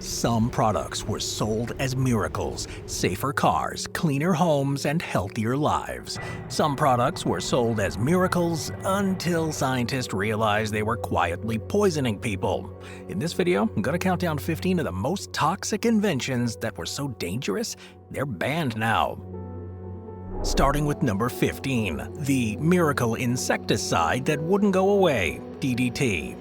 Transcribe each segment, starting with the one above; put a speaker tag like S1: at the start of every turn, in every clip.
S1: Some products were sold as miracles: safer cars, cleaner homes, and healthier lives. Some products were sold as miracles until scientists realized they were quietly poisoning people. In this video, I'm going to count down 15 of the most toxic inventions that were so dangerous, they're banned now. Starting with number 15, the miracle insecticide that wouldn't go away, DDT.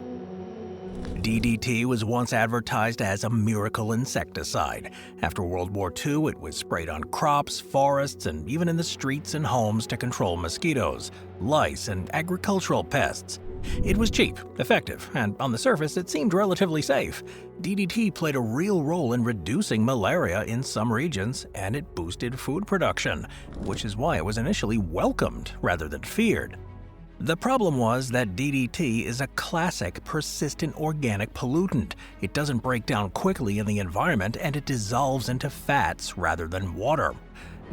S1: DDT was once advertised as a miracle insecticide. After World War II, it was sprayed on crops, forests, and even in the streets and homes to control mosquitoes, lice, and agricultural pests. It was cheap, effective, and on the surface it seemed relatively safe. DDT played a real role in reducing malaria in some regions, and it boosted food production, which is why it was initially welcomed rather than feared. The problem was that DDT is a classic, persistent organic pollutant. It doesn't break down quickly in the environment, and it dissolves into fats rather than water.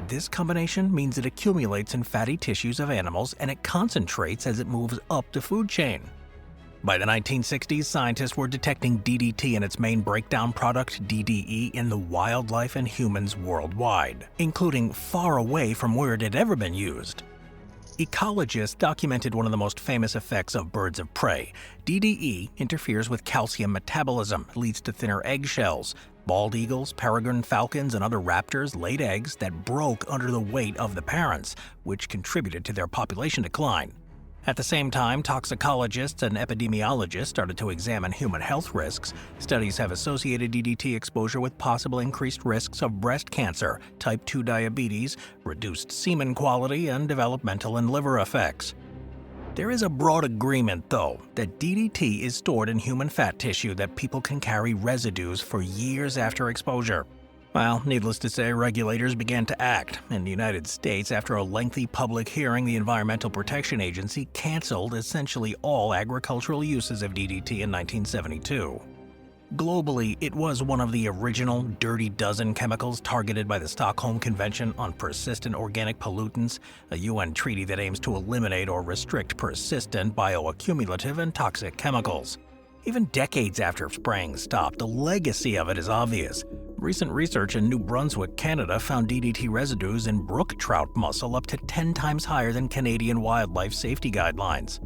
S1: This combination means it accumulates in fatty tissues of animals, and it concentrates as it moves up the food chain. By the 1960s, scientists were detecting DDT and its main breakdown product, DDE, in the wildlife and humans worldwide, including far away from where it had ever been used. Ecologists documented one of the most famous effects of birds of prey. DDE interferes with calcium metabolism, leads to thinner eggshells. Bald eagles, peregrine falcons, and other raptors laid eggs that broke under the weight of the parents, which contributed to their population decline. At the same time, toxicologists and epidemiologists started to examine human health risks. Studies have associated DDT exposure with possible increased risks of breast cancer, type 2 diabetes, reduced semen quality, and developmental and liver effects. There is a broad agreement, though, that DDT is stored in human fat tissue that people can carry residues for years after exposure. Well, needless to say, regulators began to act. In the United States, after a lengthy public hearing, the Environmental Protection Agency canceled essentially all agricultural uses of DDT in 1972. Globally, it was one of the original dirty dozen chemicals targeted by the Stockholm Convention on Persistent Organic Pollutants, a UN treaty that aims to eliminate or restrict persistent, bioaccumulative, and toxic chemicals. Even decades after spraying stopped, the legacy of it is obvious. Recent research in New Brunswick, Canada, found DDT residues in brook trout mussel up to 10 times higher than Canadian wildlife safety guidelines.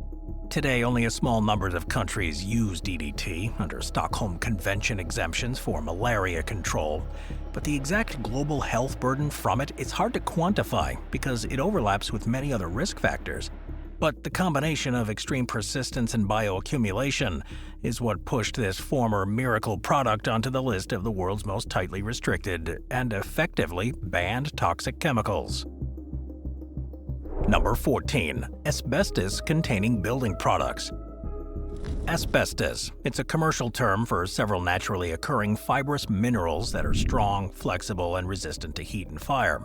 S1: Today, only a small number of countries use DDT under Stockholm Convention exemptions for malaria control. But the exact global health burden from it is hard to quantify because it overlaps with many other risk factors. But the combination of extreme persistence and bioaccumulation is what pushed this former miracle product onto the list of the world's most tightly restricted and effectively banned toxic chemicals. Number 14. Asbestos-containing building products. Asbestos. It's a commercial term for several naturally occurring fibrous minerals that are strong, flexible, and resistant to heat and fire.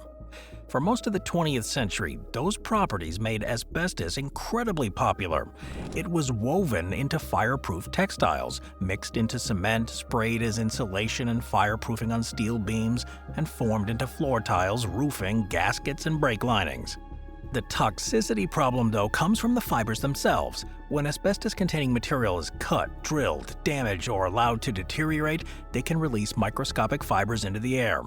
S1: For most of the 20th century, those properties made asbestos incredibly popular. It was woven into fireproof textiles, mixed into cement, sprayed as insulation and fireproofing on steel beams, and formed into floor tiles, roofing, gaskets, and brake linings. The toxicity problem, though, comes from the fibers themselves. When asbestos-containing material is cut, drilled, damaged, or allowed to deteriorate, they can release microscopic fibers into the air.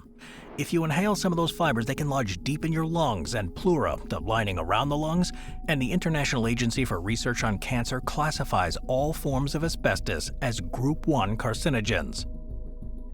S1: If you inhale some of those fibers, they can lodge deep in your lungs and pleura, the lining around the lungs, and the International Agency for Research on Cancer classifies all forms of asbestos as Group 1 carcinogens.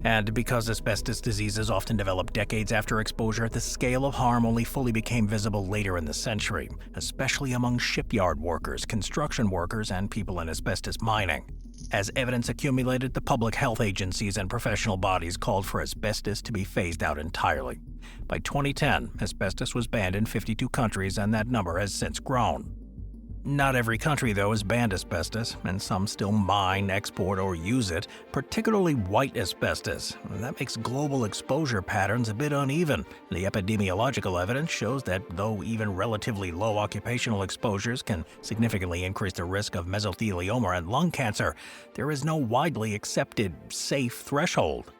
S1: And because asbestos diseases often develop decades after exposure, the scale of harm only fully became visible later in the century, especially among shipyard workers, construction workers, and people in asbestos mining. As evidence accumulated, the public health agencies and professional bodies called for asbestos to be phased out entirely. By 2010, asbestos was banned in 52 countries, and that number has since grown. Not every country, though, has banned asbestos, and some still mine, export, or use it, particularly white asbestos. That makes global exposure patterns a bit uneven. The epidemiological evidence shows that though even relatively low occupational exposures can significantly increase the risk of mesothelioma and lung cancer, there is no widely accepted safe threshold.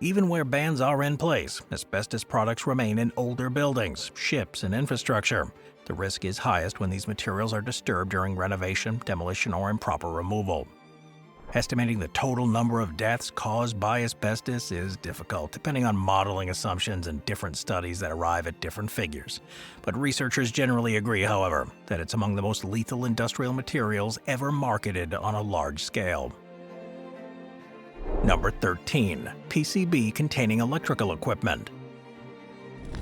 S1: Even where bans are in place, asbestos products remain in older buildings, ships, and infrastructure. The risk is highest when these materials are disturbed during renovation, demolition, or improper removal. Estimating the total number of deaths caused by asbestos is difficult, depending on modeling assumptions and different studies that arrive at different figures. But researchers generally agree, however, that it's among the most lethal industrial materials ever marketed on a large scale. Number 13. PCB containing electrical equipment.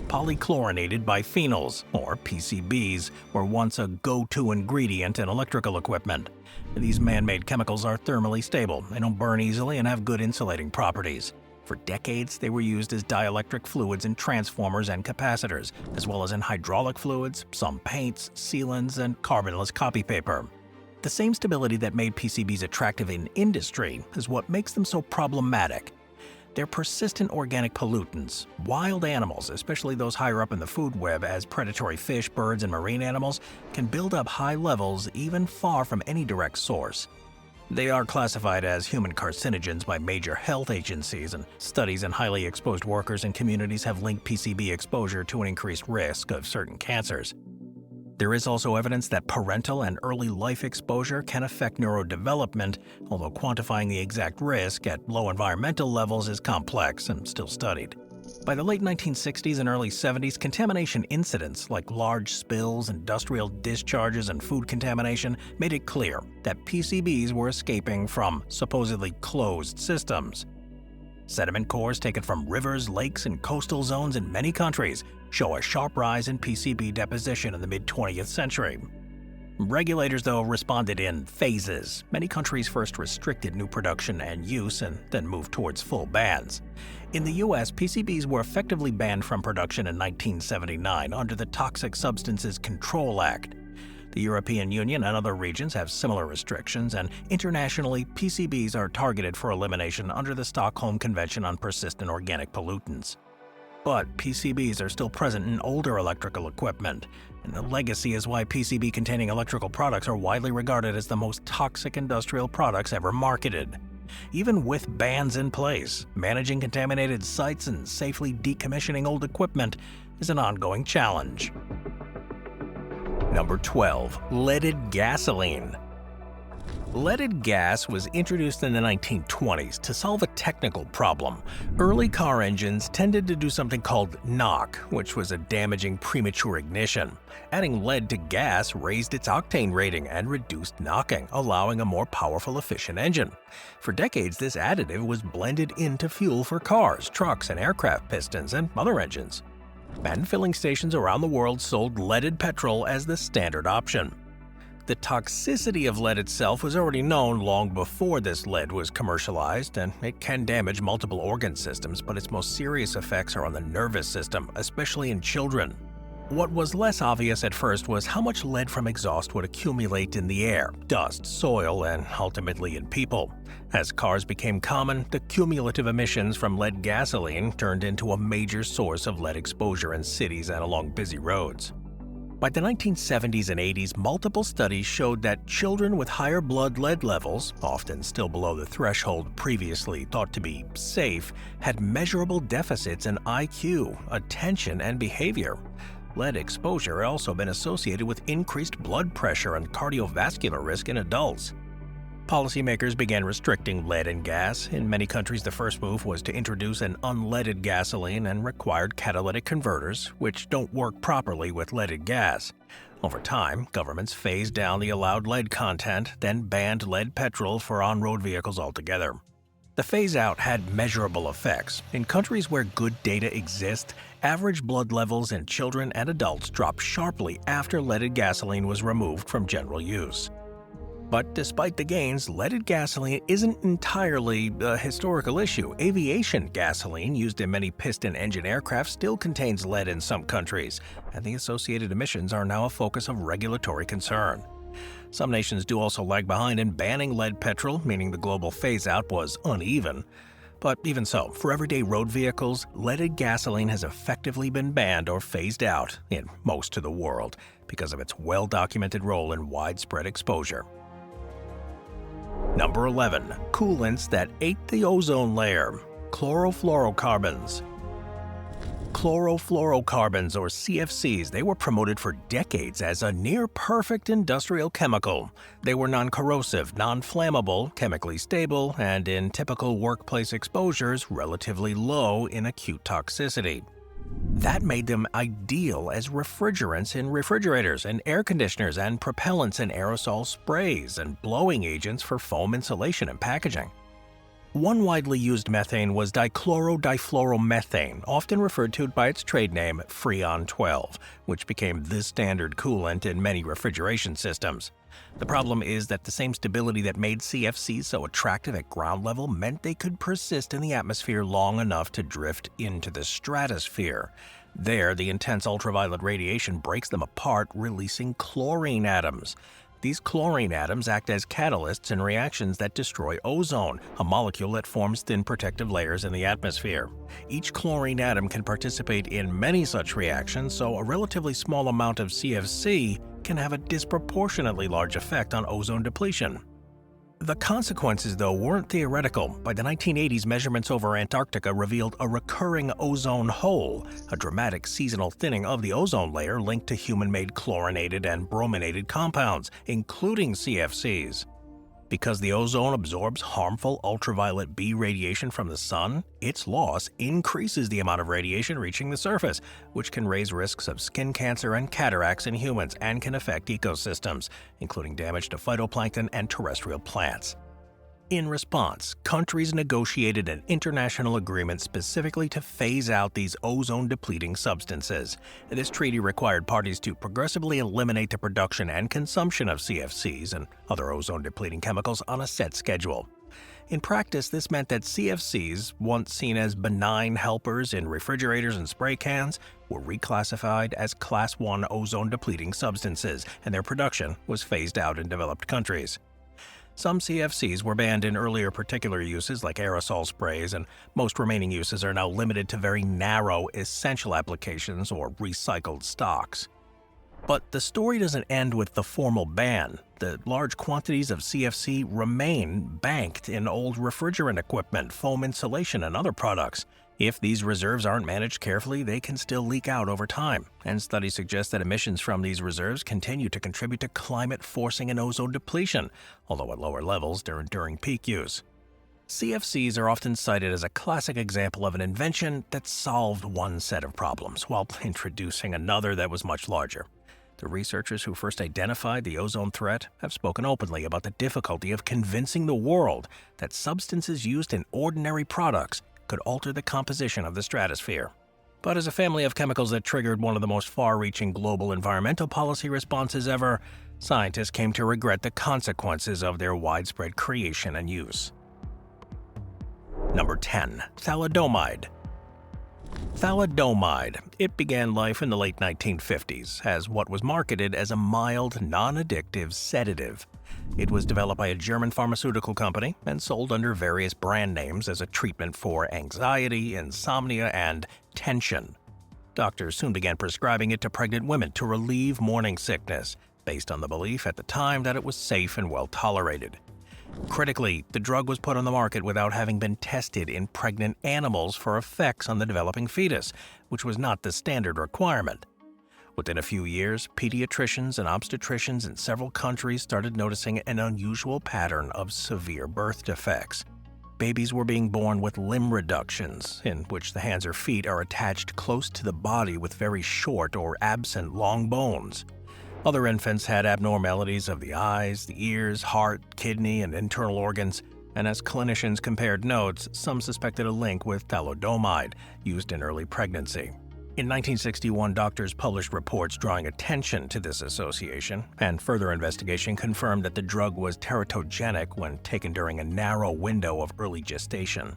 S1: Polychlorinated biphenyls, or PCBs, were once a go-to ingredient in electrical equipment. These man-made chemicals are thermally stable, they don't burn easily, and have good insulating properties. For decades, they were used as dielectric fluids in transformers and capacitors, as well as in hydraulic fluids, some paints, sealants, and carbonless copy paper. The same stability that made PCBs attractive in industry is what makes them so problematic. They're persistent organic pollutants. Wild animals, especially those higher up in the food web as predatory fish, birds, and marine animals, can build up high levels even far from any direct source. They are classified as human carcinogens by major health agencies, and studies in highly exposed workers and communities have linked PCB exposure to an increased risk of certain cancers. There is also evidence that parental and early life exposure can affect neurodevelopment, although quantifying the exact risk at low environmental levels is complex and still studied. By the late 1960s and early 70s, contamination incidents like large spills, industrial discharges, and food contamination made it clear that PCBs were escaping from supposedly closed systems. Sediment cores taken from rivers, lakes, and coastal zones in many countries show a sharp rise in PCB deposition in the mid-20th century. Regulators, though, responded in phases. Many countries first restricted new production and use and then moved towards full bans. In the U.S., PCBs were effectively banned from production in 1979 under the Toxic Substances Control Act. The European Union and other regions have similar restrictions, and internationally, PCBs are targeted for elimination under the Stockholm Convention on Persistent Organic Pollutants. But PCBs are still present in older electrical equipment, and the legacy is why PCB-containing electrical products are widely regarded as the most toxic industrial products ever marketed. Even with bans in place, managing contaminated sites and safely decommissioning old equipment is an ongoing challenge. Number 12. Leaded gasoline. Leaded gas was introduced in the 1920s to solve a technical problem. Early car engines tended to do something called knock, which was a damaging premature ignition. Adding lead to gas raised its octane rating and reduced knocking, allowing a more powerful, efficient engine. For decades, this additive was blended into fuel for cars, trucks, and aircraft pistons and other engines. And filling stations around the world sold leaded petrol as the standard option. The toxicity of lead itself was already known long before this lead was commercialized, and it can damage multiple organ systems, but its most serious effects are on the nervous system, especially in children. What was less obvious at first was how much lead from exhaust would accumulate in the air, dust, soil, and ultimately in people. As cars became common, the cumulative emissions from lead gasoline turned into a major source of lead exposure in cities and along busy roads. By the 1970s and 80s, multiple studies showed that children with higher blood lead levels, often still below the threshold previously thought to be safe, had measurable deficits in IQ, attention, and behavior. Lead exposure had also been associated with increased blood pressure and cardiovascular risk in adults. Policymakers began restricting lead in gas. In many countries, the first move was to introduce an unleaded gasoline and required catalytic converters, which don't work properly with leaded gas. Over time, governments phased down the allowed lead content, then banned lead petrol for on-road vehicles altogether. The phase-out had measurable effects. In countries where good data exists, average blood levels in children and adults dropped sharply after leaded gasoline was removed from general use. But despite the gains, leaded gasoline isn't entirely a historical issue. Aviation gasoline used in many piston-engine aircraft still contains lead in some countries, and the associated emissions are now a focus of regulatory concern. Some nations do also lag behind in banning lead petrol, meaning the global phase-out was uneven. But even so, for everyday road vehicles, leaded gasoline has effectively been banned or phased out in most of the world because of its well-documented role in widespread exposure. Number 11. Coolants that ate the ozone layer. Chlorofluorocarbons. Chlorofluorocarbons, or CFCs, they were promoted for decades as a near-perfect industrial chemical. They were non-corrosive, non-flammable, chemically stable, and in typical workplace exposures, relatively low in acute toxicity. That made them ideal as refrigerants in refrigerators and air conditioners and propellants in aerosol sprays and blowing agents for foam insulation and packaging. One widely used methane was dichlorodifluoromethane, often referred to by its trade name Freon 12, which became the standard coolant in many refrigeration systems. The problem is that the same stability that made CFCs so attractive at ground level meant they could persist in the atmosphere long enough to drift into the stratosphere. There, the intense ultraviolet radiation breaks them apart, releasing chlorine atoms. These chlorine atoms act as catalysts in reactions that destroy ozone, a molecule that forms thin protective layers in the atmosphere. Each chlorine atom can participate in many such reactions, so a relatively small amount of CFC can have a disproportionately large effect on ozone depletion. The consequences, though, weren't theoretical. By the 1980s, measurements over Antarctica revealed a recurring ozone hole, a dramatic seasonal thinning of the ozone layer linked to human-made chlorinated and brominated compounds, including CFCs. Because the ozone absorbs harmful ultraviolet B radiation from the sun, its loss increases the amount of radiation reaching the surface, which can raise risks of skin cancer and cataracts in humans and can affect ecosystems, including damage to phytoplankton and terrestrial plants. In response, countries negotiated an international agreement specifically to phase out these ozone-depleting substances. This treaty required parties to progressively eliminate the production and consumption of CFCs and other ozone-depleting chemicals on a set schedule. In practice, this meant that CFCs, once seen as benign helpers in refrigerators and spray cans, were reclassified as Class 1 ozone-depleting substances, and their production was phased out in developed countries. Some CFCs were banned in earlier particular uses like aerosol sprays, and most remaining uses are now limited to very narrow, essential applications or recycled stocks. But the story doesn't end with the formal ban. The large quantities of CFC remain banked in old refrigerant equipment, foam insulation, and other products. If these reserves aren't managed carefully, they can still leak out over time, and studies suggest that emissions from these reserves continue to contribute to climate forcing and ozone depletion, although at lower levels during peak use. CFCs are often cited as a classic example of an invention that solved one set of problems while introducing another that was much larger. The researchers who first identified the ozone threat have spoken openly about the difficulty of convincing the world that substances used in ordinary products could alter the composition of the stratosphere. But as a family of chemicals that triggered one of the most far-reaching global environmental policy responses ever, scientists came to regret the consequences of their widespread creation and use. Number 10. Thalidomide. Thalidomide. It began life in the late 1950s as what was marketed as a mild, non-addictive sedative. It was developed by a German pharmaceutical company and sold under various brand names as a treatment for anxiety, insomnia, and tension. Doctors soon began prescribing it to pregnant women to relieve morning sickness, based on the belief at the time that it was safe and well tolerated. Critically, the drug was put on the market without having been tested in pregnant animals for effects on the developing fetus, which was not the standard requirement. Within a few years, pediatricians and obstetricians in several countries started noticing an unusual pattern of severe birth defects. Babies were being born with limb reductions, in which the hands or feet are attached close to the body with very short or absent long bones. Other infants had abnormalities of the eyes, the ears, heart, kidney, and internal organs, and as clinicians compared notes, some suspected a link with thalidomide, used in early pregnancy. In 1961, doctors published reports drawing attention to this association, and further investigation confirmed that the drug was teratogenic when taken during a narrow window of early gestation.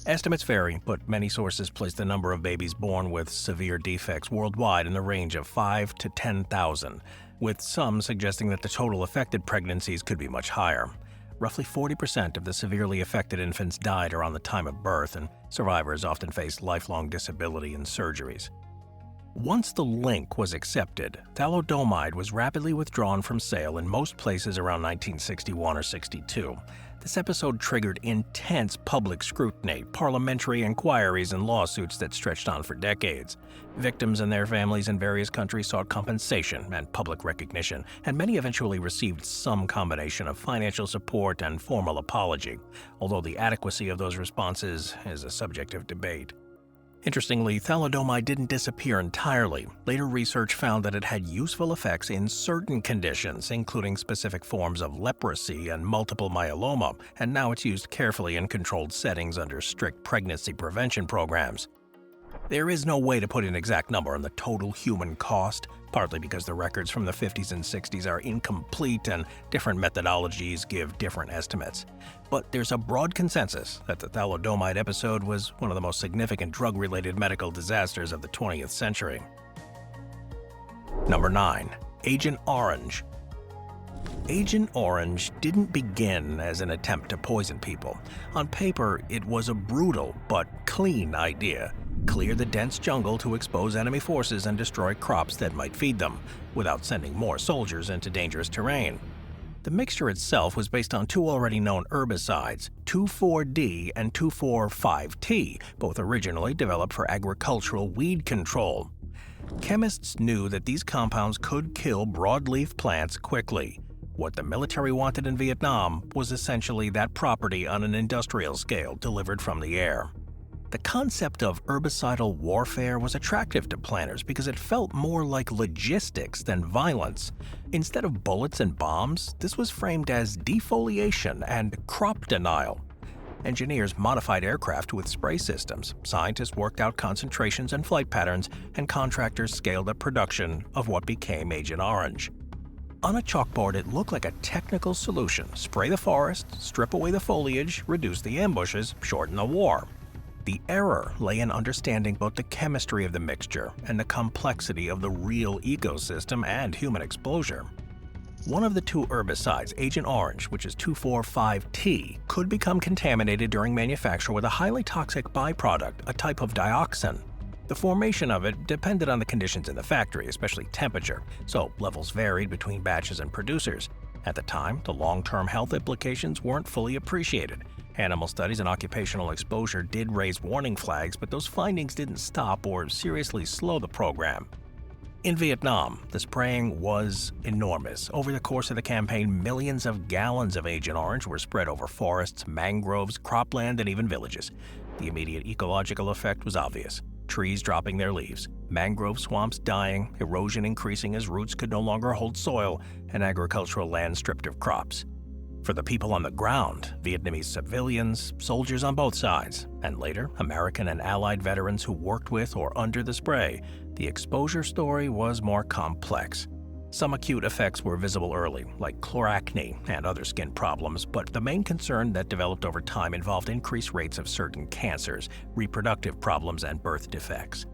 S1: Estimates vary, but many sources place the number of babies born with severe defects worldwide in the range of 5 to 10,000, with some suggesting that the total affected pregnancies could be much higher. Roughly 40% of the severely affected infants died around the time of birth, and survivors often face lifelong disability and surgeries. Once the link was accepted, thalidomide was rapidly withdrawn from sale in most places around 1961 or 62. This episode triggered intense public scrutiny, parliamentary inquiries, and lawsuits that stretched on for decades. Victims and their families in various countries sought compensation and public recognition, and many eventually received some combination of financial support and formal apology, although the adequacy of those responses is a subject of debate. Interestingly, thalidomide didn't disappear entirely. Later research found that it had useful effects in certain conditions, including specific forms of leprosy and multiple myeloma, and now it's used carefully in controlled settings under strict pregnancy prevention programs. There is no way to put an exact number on the total human cost, partly because the records from the 50s and 60s are incomplete and different methodologies give different estimates. But there's a broad consensus that the thalidomide episode was one of the most significant drug-related medical disasters of the 20th century. Number 9. Agent Orange. Agent Orange didn't begin as an attempt to poison people. On paper, it was a brutal but clean idea. Clear the dense jungle to expose enemy forces and destroy crops that might feed them, without sending more soldiers into dangerous terrain. The mixture itself was based on two already known herbicides, 2,4-D and 2,4,5-T, both originally developed for agricultural weed control. Chemists knew that these compounds could kill broadleaf plants quickly. What the military wanted in Vietnam was essentially that property on an industrial scale delivered from the air. The concept of herbicidal warfare was attractive to planners because it felt more like logistics than violence. Instead of bullets and bombs, this was framed as defoliation and crop denial. Engineers modified aircraft with spray systems, scientists worked out concentrations and flight patterns, and contractors scaled up production of what became Agent Orange. On a chalkboard, it looked like a technical solution: spray the forest, strip away the foliage, reduce the ambushes, shorten the war. The error lay in understanding both the chemistry of the mixture and the complexity of the real ecosystem and human exposure. One of the two herbicides, Agent Orange, which is 2,4,5-T, could become contaminated during manufacture with a highly toxic byproduct, a type of dioxin. The formation of it depended on the conditions in the factory, especially temperature, so levels varied between batches and producers. At the time, the long-term health implications weren't fully appreciated. Animal studies and occupational exposure did raise warning flags, but those findings didn't stop or seriously slow the program. In Vietnam, the spraying was enormous. Over the course of the campaign, millions of gallons of Agent Orange were spread over forests, mangroves, cropland, and even villages. The immediate ecological effect was obvious: trees dropping their leaves, mangrove swamps dying, erosion increasing as roots could no longer hold soil, and agricultural land stripped of crops. For the people on the ground, Vietnamese civilians, soldiers on both sides, and later American and Allied veterans who worked with or under the spray, the exposure story was more complex. Some acute effects were visible early, like chloracne and other skin problems, but the main concern that developed over time involved increased rates of certain cancers, reproductive problems, and birth defects.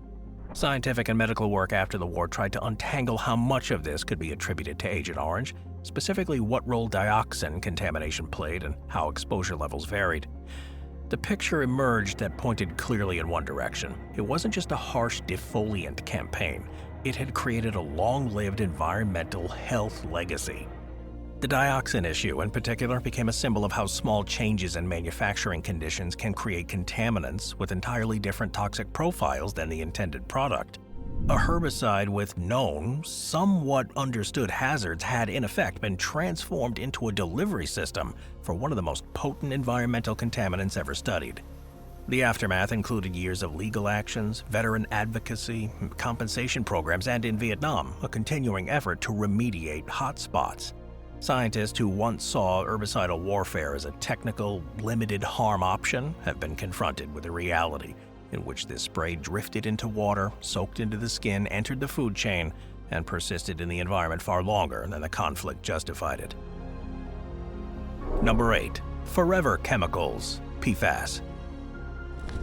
S1: Scientific and medical work after the war tried to untangle how much of this could be attributed to Agent Orange, specifically what role dioxin contamination played and how exposure levels varied. The picture emerged that pointed clearly in one direction. It wasn't just a harsh defoliant campaign. It had created a long-lived environmental health legacy. The dioxin issue, in particular, became a symbol of how small changes in manufacturing conditions can create contaminants with entirely different toxic profiles than the intended product. A herbicide with known, somewhat understood hazards had in effect been transformed into a delivery system for one of the most potent environmental contaminants ever studied. The aftermath included years of legal actions, veteran advocacy, compensation programs, and in Vietnam, a continuing effort to remediate hotspots. Scientists who once saw herbicidal warfare as a technical, limited harm option have been confronted with a reality in which this spray drifted into water, soaked into the skin, entered the food chain, and persisted in the environment far longer than the conflict justified it. Number 8. Forever chemicals, PFAS.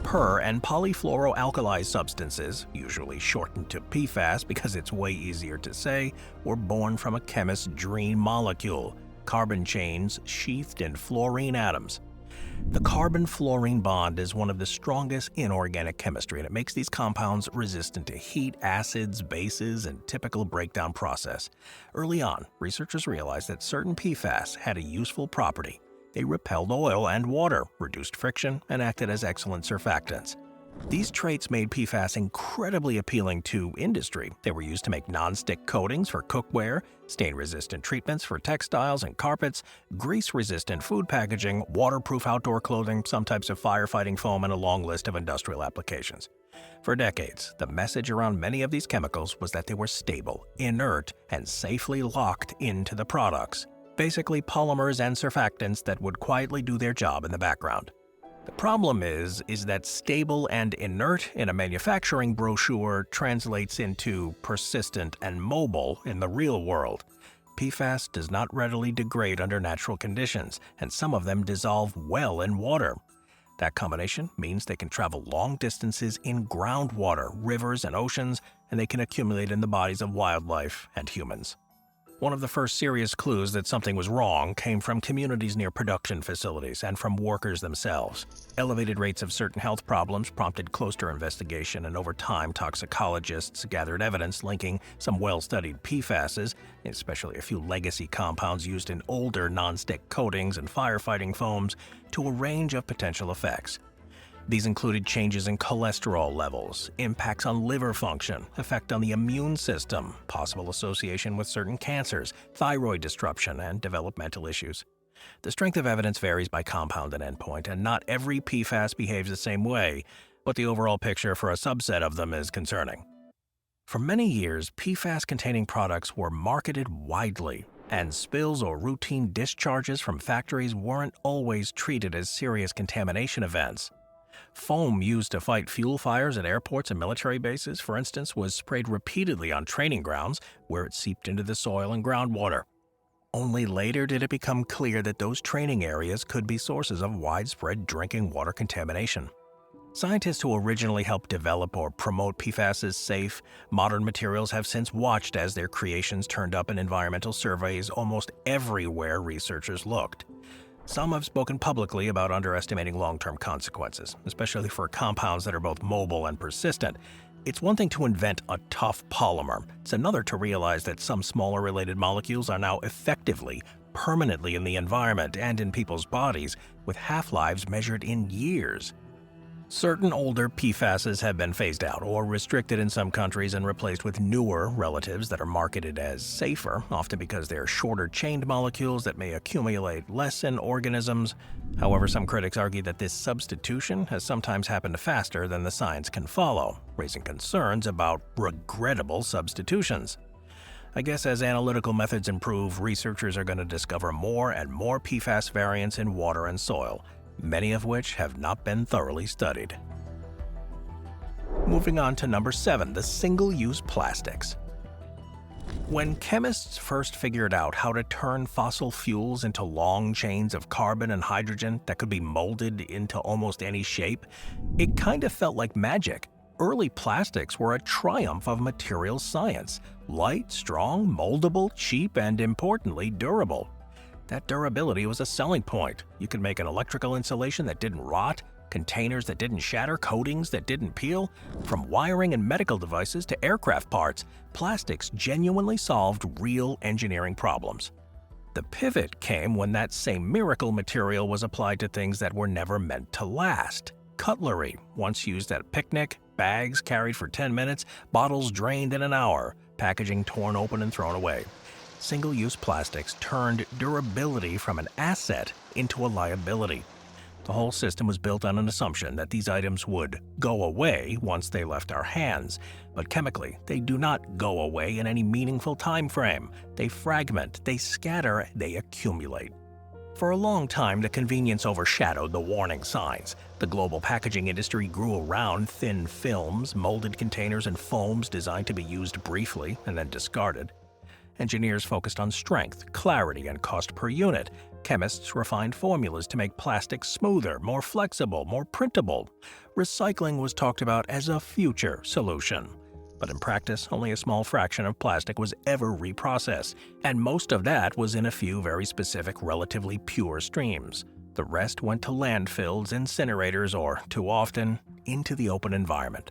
S1: Per- and polyfluoroalkyl substances, usually shortened to PFAS because it's way easier to say, were born from a chemist's dream molecule: carbon chains sheathed in fluorine atoms. The carbon-fluorine bond is one of the strongest in organic chemistry, and it makes these compounds resistant to heat, acids, bases, and typical breakdown process. Early on, researchers realized that certain PFAS had a useful property. They repelled oil and water, reduced friction, and acted as excellent surfactants. These traits made PFAS incredibly appealing to industry. They were used to make non-stick coatings for cookware, stain-resistant treatments for textiles and carpets, grease-resistant food packaging, waterproof outdoor clothing, some types of firefighting foam, and a long list of industrial applications. For decades, the message around many of these chemicals was that they were stable, inert, and safely locked into the products. Basically, polymers and surfactants that would quietly do their job in the background. The problem is that stable and inert in a manufacturing brochure translates into persistent and mobile in the real world. PFAS does not readily degrade under natural conditions, and some of them dissolve well in water. That combination means they can travel long distances in groundwater, rivers, and oceans, and they can accumulate in the bodies of wildlife and humans. One of the first serious clues that something was wrong came from communities near production facilities and from workers themselves. Elevated rates of certain health problems prompted closer investigation, and over time, toxicologists gathered evidence linking some well-studied PFASs, especially a few legacy compounds used in older non-stick coatings and firefighting foams, to a range of potential effects. These included changes in cholesterol levels, impacts on liver function, effect on the immune system, possible association with certain cancers, thyroid disruption, and developmental issues. The strength of evidence varies by compound and endpoint, and not every PFAS behaves the same way, but the overall picture for a subset of them is concerning. For many years, PFAS-containing products were marketed widely, and spills or routine discharges from factories weren't always treated as serious contamination events. Foam used to fight fuel fires at airports and military bases, for instance, was sprayed repeatedly on training grounds where it seeped into the soil and groundwater. Only later did it become clear that those training areas could be sources of widespread drinking water contamination. Scientists who originally helped develop or promote PFAS as safe, modern materials have since watched as their creations turned up in environmental surveys almost everywhere researchers looked. Some have spoken publicly about underestimating long-term consequences, especially for compounds that are both mobile and persistent. It's one thing to invent a tough polymer. It's another to realize that some smaller related molecules are now effectively, permanently in the environment and in people's bodies, with half-lives measured in years. Certain older PFASs have been phased out or restricted in some countries and replaced with newer relatives that are marketed as safer, often because they're shorter-chained molecules that may accumulate less in organisms. However, some critics argue that this substitution has sometimes happened faster than the science can follow, raising concerns about regrettable substitutions. I guess as analytical methods improve, researchers are going to discover more and more PFAS variants in water and soil, many of which have not been thoroughly studied. Moving on to number 7, the single-use plastics. When chemists first figured out how to turn fossil fuels into long chains of carbon and hydrogen that could be molded into almost any shape, it kind of felt like magic. Early plastics were a triumph of materials science: light, strong, moldable, cheap, and importantly, durable. That durability was a selling point. You could make an electrical insulation that didn't rot, containers that didn't shatter, coatings that didn't peel. From wiring and medical devices to aircraft parts, plastics genuinely solved real engineering problems. The pivot came when that same miracle material was applied to things that were never meant to last. Cutlery, once used at a picnic, bags carried for 10 minutes, bottles drained in an hour, packaging torn open and thrown away. Single-use plastics turned durability from an asset into a liability. The whole system was built on an assumption that these items would go away once they left our hands, but chemically, they do not go away in any meaningful time frame. They fragment, they scatter, they accumulate. For a long time, the convenience overshadowed the warning signs. The global packaging industry grew around thin films, molded containers, and foams designed to be used briefly and then discarded. Engineers focused on strength, clarity, and cost per unit. Chemists refined formulas to make plastics smoother, more flexible, more printable. Recycling was talked about as a future solution. But in practice, only a small fraction of plastic was ever reprocessed, and most of that was in a few very specific, relatively pure streams. The rest went to landfills, incinerators, or, too often, into the open environment.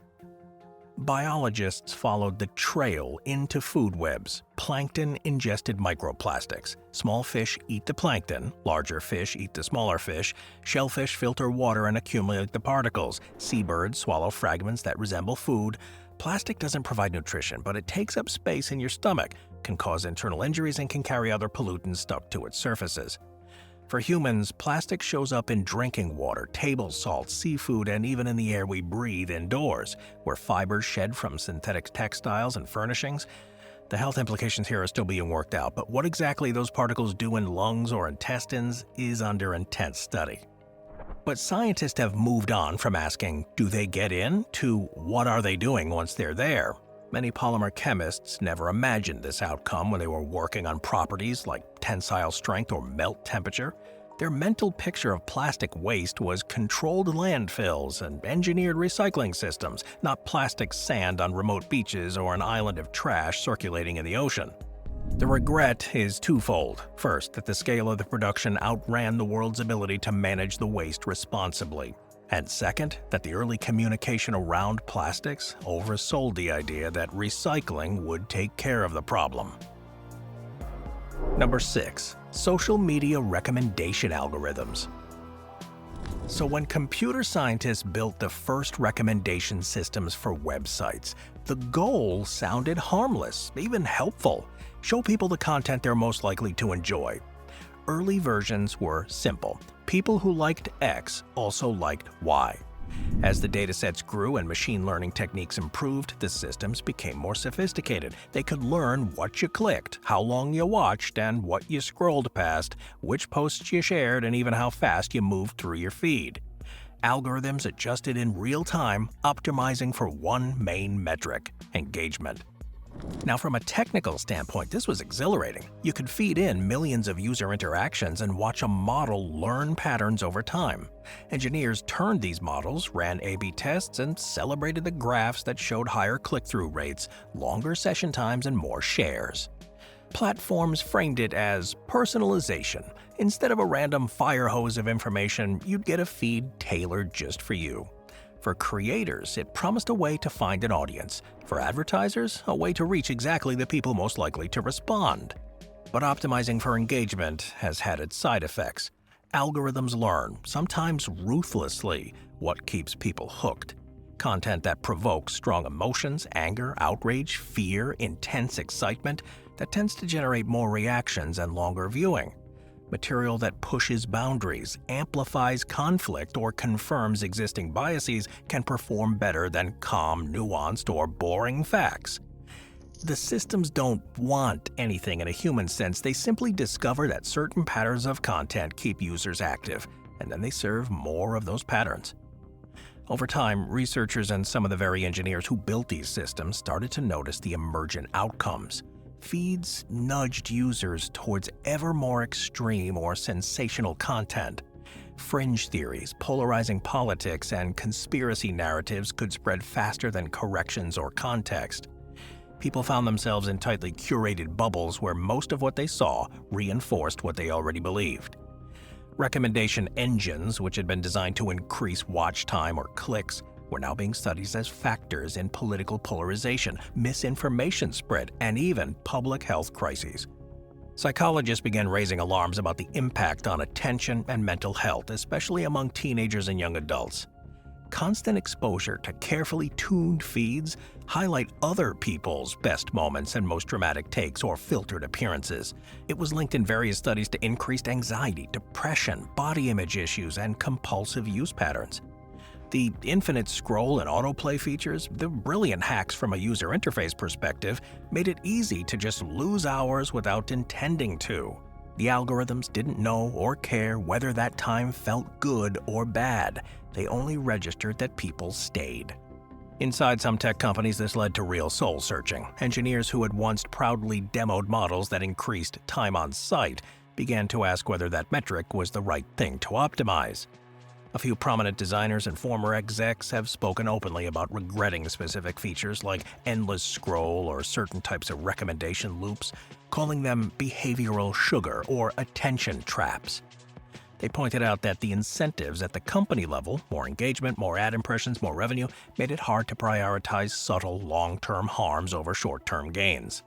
S1: Biologists followed the trail into food webs. Plankton ingested microplastics. Small fish eat the plankton, larger fish eat the smaller fish, shellfish filter water and accumulate the particles, seabirds swallow fragments that resemble food. Plastic doesn't provide nutrition, but it takes up space in your stomach, can cause internal injuries, and can carry other pollutants stuck to its surfaces. For humans, plastic shows up in drinking water, table salt, seafood, and even in the air we breathe indoors, where fibers shed from synthetic textiles and furnishings. The health implications here are still being worked out, but what exactly those particles do in lungs or intestines is under intense study. But scientists have moved on from asking, do they get in, to what are they doing once they're there? Many polymer chemists never imagined this outcome when they were working on properties like tensile strength or melt temperature. Their mental picture of plastic waste was controlled landfills and engineered recycling systems, not plastic sand on remote beaches or an island of trash circulating in the ocean. The regret is twofold. First, that the scale of the production outran the world's ability to manage the waste responsibly. And second, that the early communication around plastics oversold the idea that recycling would take care of the problem. Number 6. Social media recommendation algorithms. So when computer scientists built the first recommendation systems for websites, the goal sounded harmless, even helpful. Show people the content they're most likely to enjoy. Early versions were simple. People who liked X also liked Y. As the datasets grew and machine learning techniques improved, the systems became more sophisticated. They could learn what you clicked, how long you watched, and what you scrolled past, which posts you shared, and even how fast you moved through your feed. Algorithms adjusted in real time, optimizing for one main metric: engagement. Now, from a technical standpoint, this was exhilarating. You could feed in millions of user interactions and watch a model learn patterns over time. Engineers turned these models, ran A/B tests, and celebrated the graphs that showed higher click-through rates, longer session times, and more shares. Platforms framed it as personalization. Instead of a random fire hose of information, you'd get a feed tailored just for you. For creators, it promised a way to find an audience. For advertisers, a way to reach exactly the people most likely to respond. But optimizing for engagement has had its side effects. Algorithms learn, sometimes ruthlessly, what keeps people hooked. Content that provokes strong emotions, anger, outrage, fear, intense excitement, that tends to generate more reactions and longer viewing. Material that pushes boundaries, amplifies conflict, or confirms existing biases can perform better than calm, nuanced, or boring facts. The systems don't want anything in a human sense. They simply discover that certain patterns of content keep users active, and then they serve more of those patterns. Over time, researchers and some of the very engineers who built these systems started to notice the emergent outcomes. Feeds nudged users towards ever more extreme or sensational content. Fringe theories, polarizing politics, and conspiracy narratives could spread faster than corrections or context. People found themselves in tightly curated bubbles where most of what they saw reinforced what they already believed. Recommendation engines, which had been designed to increase watch time or clicks, were now being studied as factors in political polarization, misinformation spread, and even public health crises. Psychologists began raising alarms about the impact on attention and mental health, especially among teenagers and young adults. Constant exposure to carefully tuned feeds highlight other people's best moments and most dramatic takes or filtered appearances. It was linked in various studies to increased anxiety, depression, body image issues, and compulsive use patterns. The infinite scroll and autoplay features, the brilliant hacks from a user interface perspective, made it easy to just lose hours without intending to. The algorithms didn't know or care whether that time felt good or bad. They only registered that people stayed. Inside some tech companies, this led to real soul-searching. Engineers who had once proudly demoed models that increased time on site began to ask whether that metric was the right thing to optimize. A few prominent designers and former execs have spoken openly about regretting specific features like endless scroll or certain types of recommendation loops, calling them behavioral sugar or attention traps. They pointed out that the incentives at the company level, more engagement, more ad impressions, more revenue, made it hard to prioritize subtle, long-term harms over short-term gains.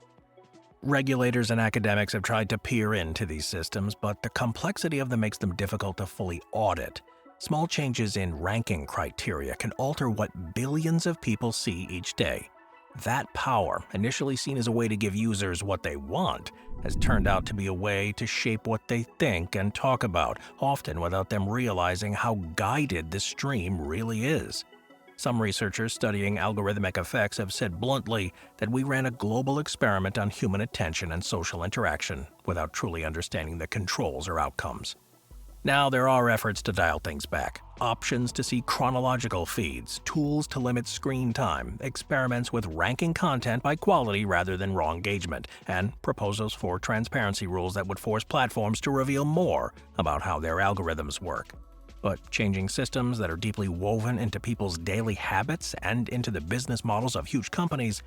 S1: Regulators and academics have tried to peer into these systems, but the complexity of them makes them difficult to fully audit. Small changes in ranking criteria can alter what billions of people see each day. That power, initially seen as a way to give users what they want, has turned out to be a way to shape what they think and talk about, often without them realizing how guided the stream really is. Some researchers studying algorithmic effects have said bluntly that we ran a global experiment on human attention and social interaction without truly understanding the controls or outcomes. Now there are efforts to dial things back, options to see chronological feeds, tools to limit screen time, experiments with ranking content by quality rather than raw engagement, and proposals for transparency rules that would force platforms to reveal more about how their algorithms work. But changing systems that are deeply woven into people's daily habits and into the business models of huge companies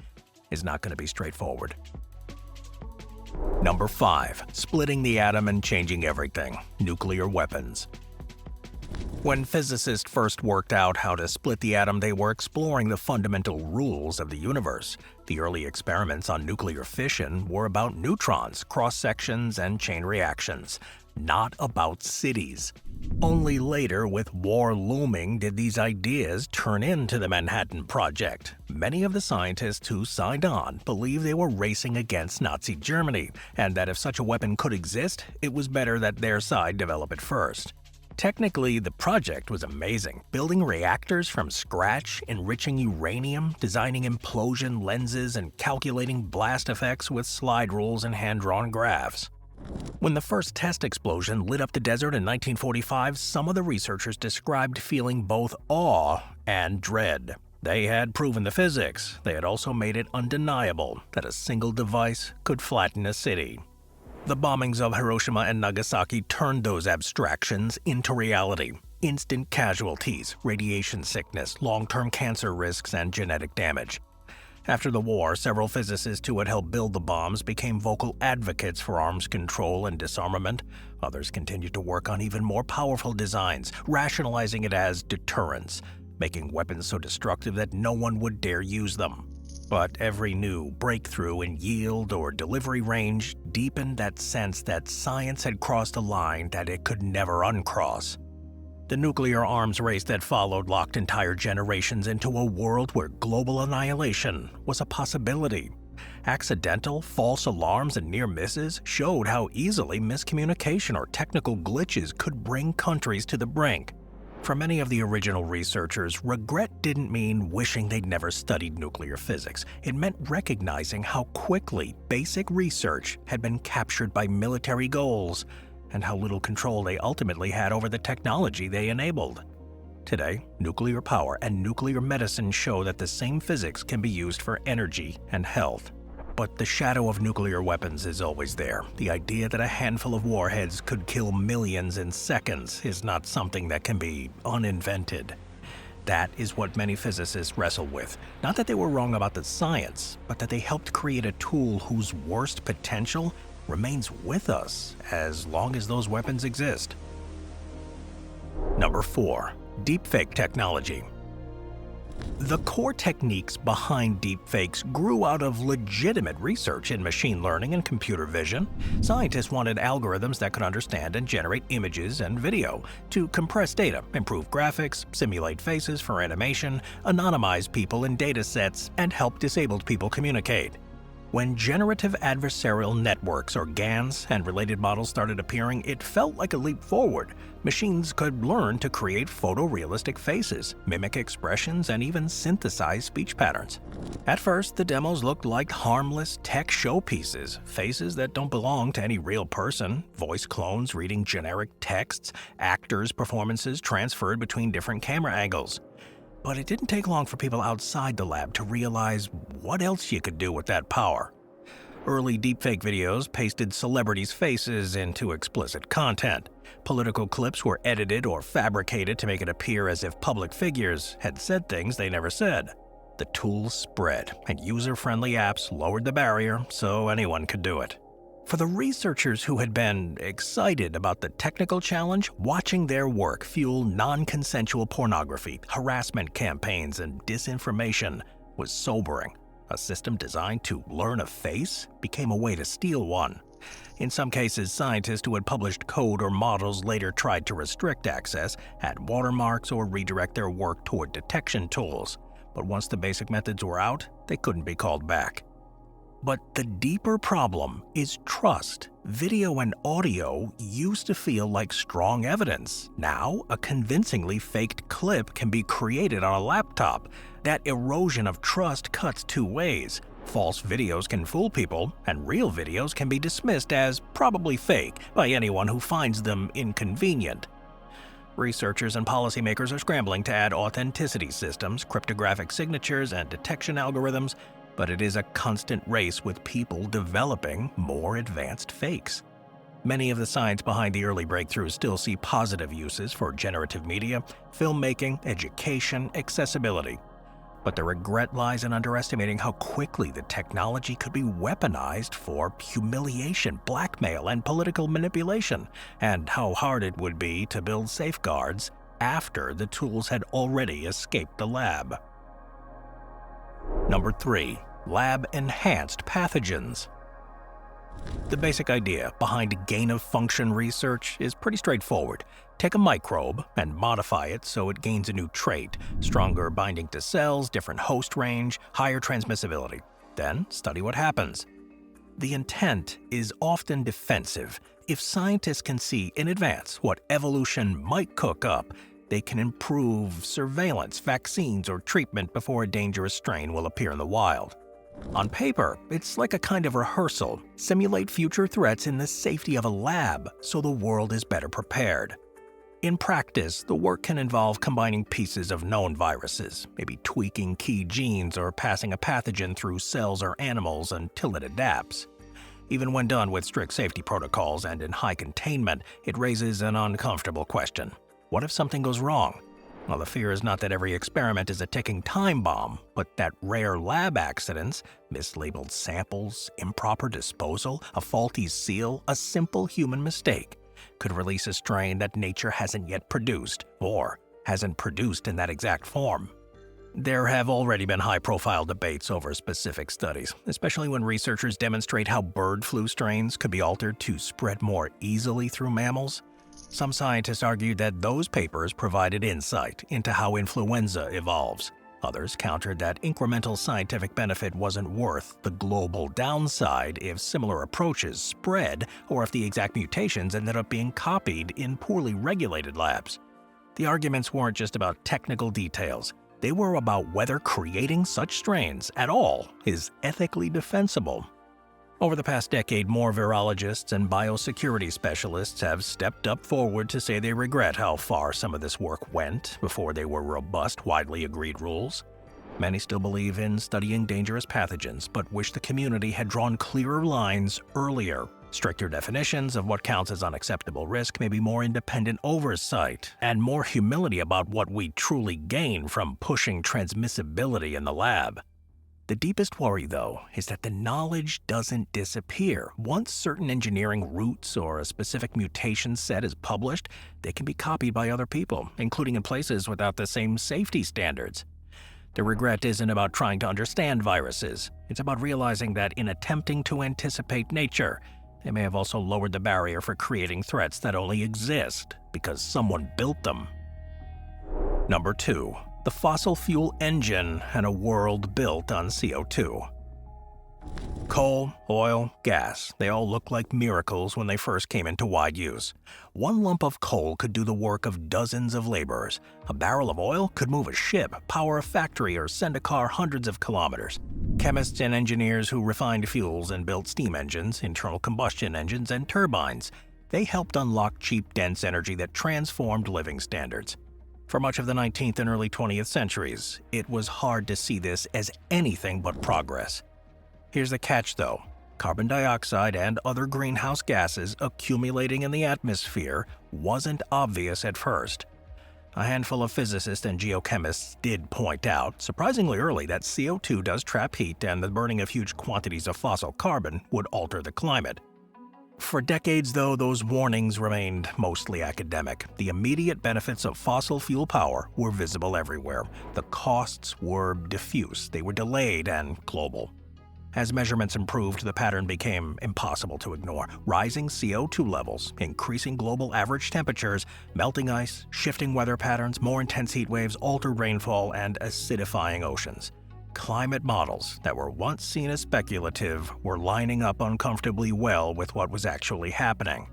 S1: is not going to be straightforward. Number 5. Splitting the atom and changing everything. Nuclear weapons. When physicists first worked out how to split the atom, they were exploring the fundamental rules of the universe. The early experiments on nuclear fission were about neutrons, cross-sections, and chain reactions, not about cities. Only later, with war looming, did these ideas turn into the Manhattan Project. Many of the scientists who signed on believed they were racing against Nazi Germany, and that if such a weapon could exist, it was better that their side develop it first. Technically, the project was amazing, building reactors from scratch, enriching uranium, designing implosion lenses, and calculating blast effects with slide rules and hand-drawn graphs. When the first test explosion lit up the desert in 1945, some of the researchers described feeling both awe and dread. They had proven the physics. They had also made it undeniable that a single device could flatten a city. The bombings of Hiroshima and Nagasaki turned those abstractions into reality. Instant casualties, radiation sickness, long-term cancer risks, and genetic damage. After the war, several physicists who had helped build the bombs became vocal advocates for arms control and disarmament. Others continued to work on even more powerful designs, rationalizing it as deterrence, making weapons so destructive that no one would dare use them. But every new breakthrough in yield or delivery range deepened that sense that science had crossed a line that it could never uncross. The nuclear arms race that followed locked entire generations into a world where global annihilation was a possibility. Accidental, false alarms and near misses showed how easily miscommunication or technical glitches could bring countries to the brink. For many of the original researchers, regret didn't mean wishing they'd never studied nuclear physics. It meant recognizing how quickly basic research had been captured by military goals, and how little control they ultimately had over the technology they enabled. Today, nuclear power and nuclear medicine show that the same physics can be used for energy and health. But the shadow of nuclear weapons is always there. The idea that a handful of warheads could kill millions in seconds is not something that can be uninvented. That is what many physicists wrestle with. Not that they were wrong about the science, but that they helped create a tool whose worst potential remains with us as long as those weapons exist. Number 4. Deepfake technology. The core techniques behind deepfakes grew out of legitimate research in machine learning and computer vision. Scientists wanted algorithms that could understand and generate images and video to compress data, improve graphics, simulate faces for animation, anonymize people in datasets, and help disabled people communicate. When generative adversarial networks, or GANs, and related models started appearing, it felt like a leap forward. Machines could learn to create photorealistic faces, mimic expressions, and even synthesize speech patterns. At first, the demos looked like harmless tech showpieces, faces that don't belong to any real person, voice clones reading generic texts, actors' performances transferred between different camera angles. But it didn't take long for people outside the lab to realize what else you could do with that power. Early deepfake videos pasted celebrities' faces into explicit content. Political clips were edited or fabricated to make it appear as if public figures had said things they never said. The tools spread, and user-friendly apps lowered the barrier so anyone could do it. For the researchers who had been excited about the technical challenge, watching their work fuel non-consensual pornography, harassment campaigns, and disinformation was sobering. A system designed to learn a face became a way to steal one. In some cases, scientists who had published code or models later tried to restrict access, add watermarks, or redirect their work toward detection tools. But once the basic methods were out, they couldn't be called back. But the deeper problem is trust. Video and audio used to feel like strong evidence. Now, a convincingly faked clip can be created on a laptop. That erosion of trust cuts two ways. False videos can fool people, and real videos can be dismissed as probably fake by anyone who finds them inconvenient. Researchers and policymakers are scrambling to add authenticity systems, cryptographic signatures, and detection algorithms, but it is a constant race with people developing more advanced fakes. Many of the science behind the early breakthroughs still see positive uses for generative media, filmmaking, education, accessibility. But the regret lies in underestimating how quickly the technology could be weaponized for humiliation, blackmail, and political manipulation, and how hard it would be to build safeguards after the tools had already escaped the lab. Number 3. Lab-enhanced pathogens. The basic idea behind gain-of-function research is pretty straightforward. Take a microbe and modify it so it gains a new trait, stronger binding to cells, different host range, higher transmissibility. Then study what happens. The intent is often defensive. If scientists can see in advance what evolution might cook up, they can improve surveillance, vaccines, or treatment before a dangerous strain will appear in the wild. On paper, it's like a kind of rehearsal. Simulate future threats in the safety of a lab so the world is better prepared. In practice, the work can involve combining pieces of known viruses, maybe tweaking key genes or passing a pathogen through cells or animals until it adapts. Even when done with strict safety protocols and in high containment, it raises an uncomfortable question. What if something goes wrong? Well, the fear is not that every experiment is a ticking time bomb, but that rare lab accidents, mislabeled samples, improper disposal, a faulty seal, a simple human mistake, could release a strain that nature hasn't yet produced, or hasn't produced in that exact form. There have already been high-profile debates over specific studies, especially when researchers demonstrate how bird flu strains could be altered to spread more easily through mammals. Some scientists argued that those papers provided insight into how influenza evolves. Others countered that incremental scientific benefit wasn't worth the global downside if similar approaches spread or if the exact mutations ended up being copied in poorly regulated labs. The arguments weren't just about technical details. They were about whether creating such strains at all is ethically defensible. Over the past decade, more virologists and biosecurity specialists have stepped up forward to say they regret how far some of this work went before they were robust, widely agreed rules. Many still believe in studying dangerous pathogens, but wish the community had drawn clearer lines earlier. Stricter definitions of what counts as unacceptable risk, maybe more independent oversight, and more humility about what we truly gain from pushing transmissibility in the lab. The deepest worry, though, is that the knowledge doesn't disappear. Once certain engineering roots or a specific mutation set is published, they can be copied by other people, including in places without the same safety standards. The regret isn't about trying to understand viruses. It's about realizing that in attempting to anticipate nature, they may have also lowered the barrier for creating threats that only exist because someone built them. Number 2. The fossil fuel engine and a world built on CO2. Coal, oil, gas, they all look like miracles when they first came into wide use. One lump of coal could do the work of dozens of laborers. A barrel of oil could move a ship, power a factory, or send a car hundreds of kilometers. Chemists and engineers who refined fuels and built steam engines, internal combustion engines, and turbines, they helped unlock cheap, dense energy that transformed living standards. For much of the 19th and early 20th centuries, it was hard to see this as anything but progress. Here's the catch, though. Carbon dioxide and other greenhouse gases accumulating in the atmosphere wasn't obvious at first. A handful of physicists and geochemists did point out, surprisingly early, that CO2 does trap heat and the burning of huge quantities of fossil carbon would alter the climate. For decades, though, those warnings remained mostly academic. The immediate benefits of fossil fuel power were visible everywhere. The costs were diffuse, they were delayed and global. As measurements improved, the pattern became impossible to ignore. Rising CO2 levels, increasing global average temperatures, melting ice, shifting weather patterns, more intense heat waves, altered rainfall, and acidifying oceans. Climate models that were once seen as speculative were lining up uncomfortably well with what was actually happening.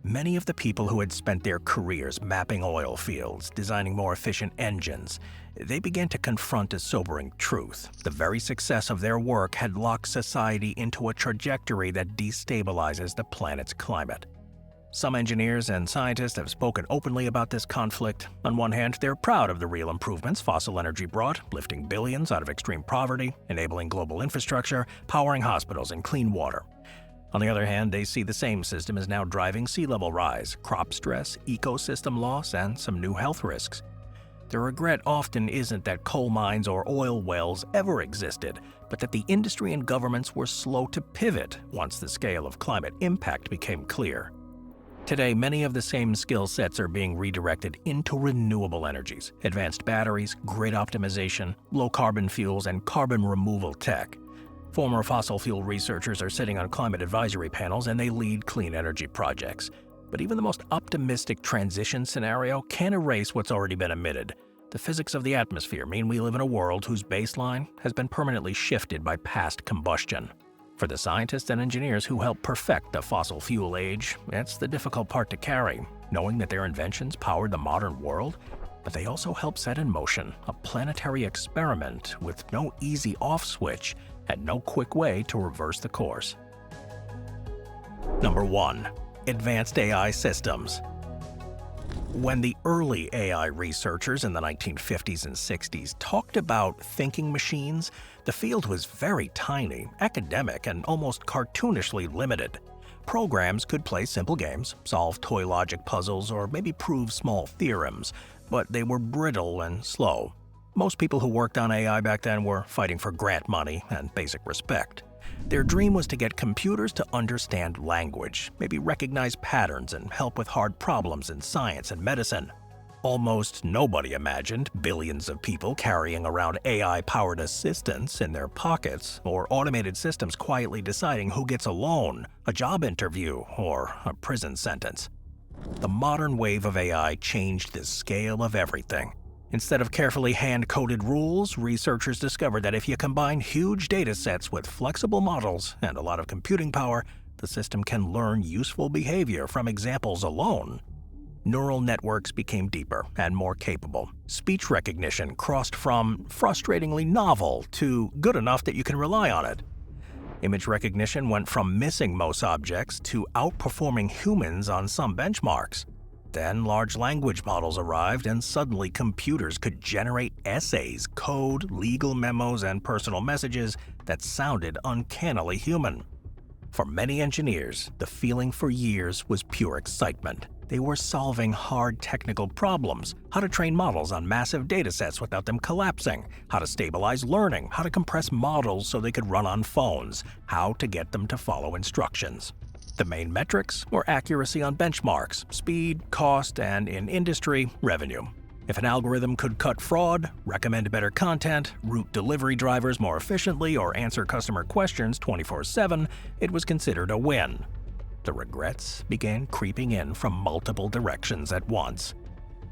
S1: Many of the people who had spent their careers mapping oil fields, designing more efficient engines, they began to confront a sobering truth. The very success of their work had locked society into a trajectory that destabilizes the planet's climate. Some engineers and scientists have spoken openly about this conflict. On one hand, they're proud of the real improvements fossil energy brought, lifting billions out of extreme poverty, enabling global infrastructure, powering hospitals and clean water. On the other hand, they see the same system is now driving sea level rise, crop stress, ecosystem loss, and some new health risks. The regret often isn't that coal mines or oil wells ever existed, but that the industry and governments were slow to pivot once the scale of climate impact became clear. Today, many of the same skill sets are being redirected into renewable energies, advanced batteries, grid optimization, low-carbon fuels, and carbon removal tech. Former fossil fuel researchers are sitting on climate advisory panels and they lead clean energy projects. But even the most optimistic transition scenario can't erase what's already been emitted. The physics of the atmosphere mean we live in a world whose baseline has been permanently shifted by past combustion. For the scientists and engineers who helped perfect the fossil fuel age, it's the difficult part to carry, knowing that their inventions powered the modern world, but they also helped set in motion a planetary experiment with no easy off switch and no quick way to reverse the course. Number 1. Advanced AI systems. When the early AI researchers in the 1950s and 60s talked about thinking machines, the field was very tiny, academic, and almost cartoonishly limited. Programs could play simple games, solve toy logic puzzles, or maybe prove small theorems, but they were brittle and slow. Most people who worked on AI back then were fighting for grant money and basic respect. Their dream was to get computers to understand language, maybe recognize patterns and help with hard problems in science and medicine. Almost nobody imagined billions of people carrying around AI-powered assistants in their pockets, or automated systems quietly deciding who gets a loan, a job interview, or a prison sentence. The modern wave of AI changed the scale of everything. Instead of carefully hand-coded rules, researchers discovered that if you combine huge datasets with flexible models and a lot of computing power, the system can learn useful behavior from examples alone. Neural networks became deeper and more capable. Speech recognition crossed from frustratingly novel to good enough that you can rely on it. Image recognition went from missing most objects to outperforming humans on some benchmarks. Then large language models arrived, and suddenly computers could generate essays, code, legal memos, and personal messages that sounded uncannily human. For many engineers, the feeling for years was pure excitement. They were solving hard technical problems: how to train models on massive datasets without them collapsing, how to stabilize learning, how to compress models so they could run on phones, how to get them to follow instructions. The main metrics were accuracy on benchmarks, speed, cost, and in industry, revenue. If an algorithm could cut fraud, recommend better content, route delivery drivers more efficiently, or answer customer questions 24/7, it was considered a win. The regrets began creeping in from multiple directions at once.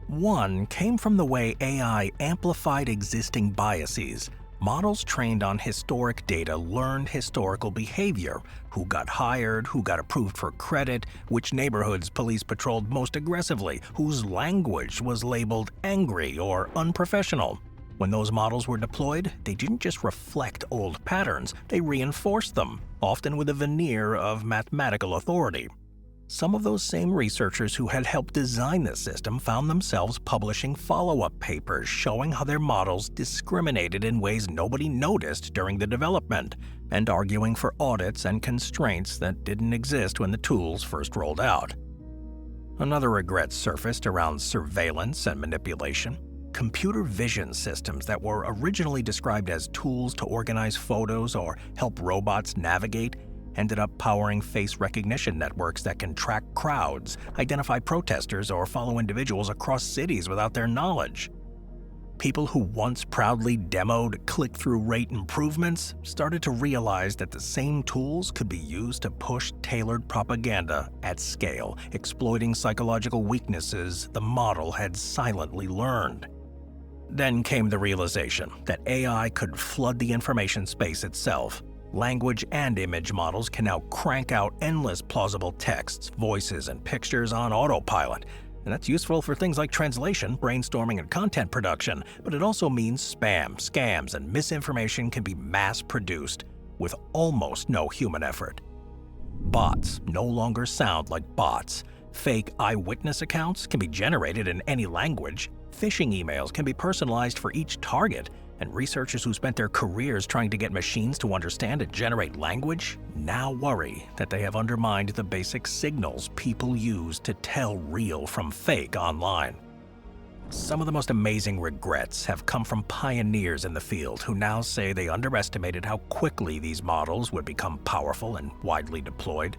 S1: One came from the way AI amplified existing biases. Models trained on historic data learned historical behavior: who got hired, who got approved for credit, which neighborhoods police patrolled most aggressively, whose language was labeled angry or unprofessional. When those models were deployed, they didn't just reflect old patterns, they reinforced them, often with a veneer of mathematical authority. Some of those same researchers who had helped design the system found themselves publishing follow-up papers showing how their models discriminated in ways nobody noticed during the development, and arguing for audits and constraints that didn't exist when the tools first rolled out. Another regret surfaced around surveillance and manipulation. Computer vision systems that were originally described as tools to organize photos or help robots navigate ended up powering face recognition networks that can track crowds, identify protesters, or follow individuals across cities without their knowledge. People who once proudly demoed click-through rate improvements started to realize that the same tools could be used to push tailored propaganda at scale, exploiting psychological weaknesses the model had silently learned. Then came the realization that AI could flood the information space itself. Language and image models can now crank out endless plausible texts, voices, and pictures on autopilot. And that's useful for things like translation, brainstorming, and content production, but it also means spam, scams, and misinformation can be mass-produced with almost no human effort. Bots no longer sound like bots. Fake eyewitness accounts can be generated in any language. Phishing emails can be personalized for each target, and researchers who spent their careers trying to get machines to understand and generate language now worry that they have undermined the basic signals people use to tell real from fake online. Some of the most amazing regrets have come from pioneers in the field who now say they underestimated how quickly these models would become powerful and widely deployed.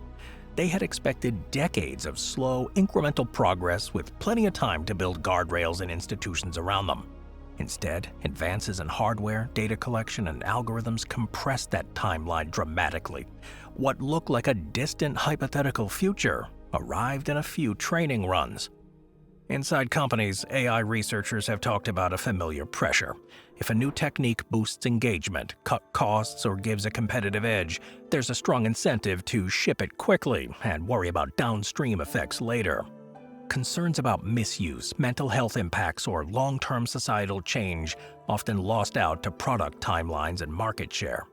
S1: They had expected decades of slow, incremental progress with plenty of time to build guardrails and institutions around them. Instead, advances in hardware, data collection, and algorithms compressed that timeline dramatically. What looked like a distant hypothetical future arrived in a few training runs. Inside companies, AI researchers have talked about a familiar pressure. If a new technique boosts engagement, cuts costs, or gives a competitive edge, there's a strong incentive to ship it quickly and worry about downstream effects later. Concerns about misuse, mental health impacts, or long-term societal change often lost out to product timelines and market share.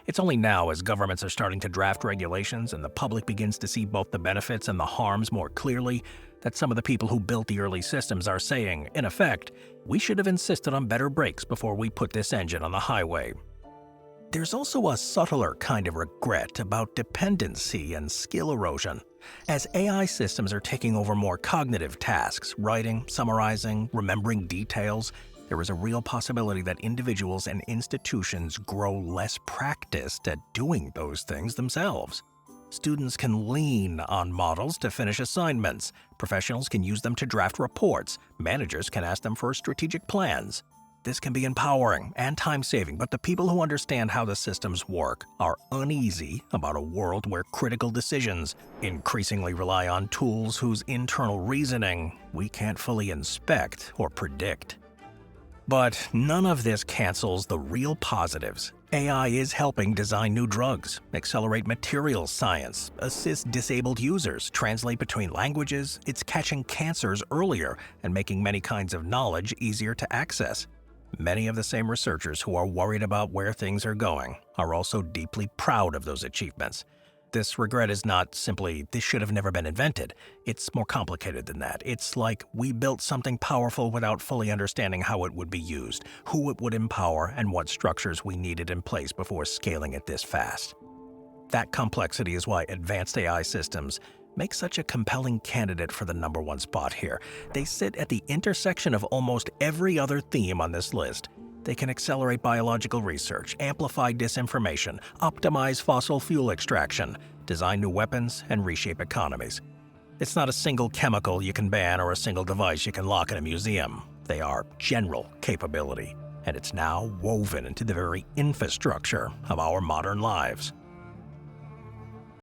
S1: It's only now, as governments are starting to draft regulations and the public begins to see both the benefits and the harms more clearly, that some of the people who built the early systems are saying, in effect, we should have insisted on better brakes before we put this engine on the highway. There's also a subtler kind of regret about dependency and skill erosion. As AI systems are taking over more cognitive tasks, writing, summarizing, remembering details, there is a real possibility that individuals and institutions grow less practiced at doing those things themselves. Students can lean on models to finish assignments, professionals can use them to draft reports, managers can ask them for strategic plans. This can be empowering and time-saving, but the people who understand how the systems work are uneasy about a world where critical decisions increasingly rely on tools whose internal reasoning we can't fully inspect or predict. But none of this cancels the real positives. AI is helping design new drugs, accelerate materials science, assist disabled users, translate between languages, it's catching cancers earlier and making many kinds of knowledge easier to access. Many of the same researchers who are worried about where things are going are also deeply proud of those achievements. This regret is not simply, this should have never been invented. It's more complicated than that. It's like we built something powerful without fully understanding how it would be used, who it would empower, and what structures we needed in place before scaling it this fast. That complexity is why advanced AI systems make such a compelling candidate for the #1 spot here. They sit at the intersection of almost every other theme on this list. They can accelerate biological research, amplify disinformation, optimize fossil fuel extraction, design new weapons, and reshape economies. It's not a single chemical you can ban or a single device you can lock in a museum. They are general capability, and it's now woven into the very infrastructure of our modern lives.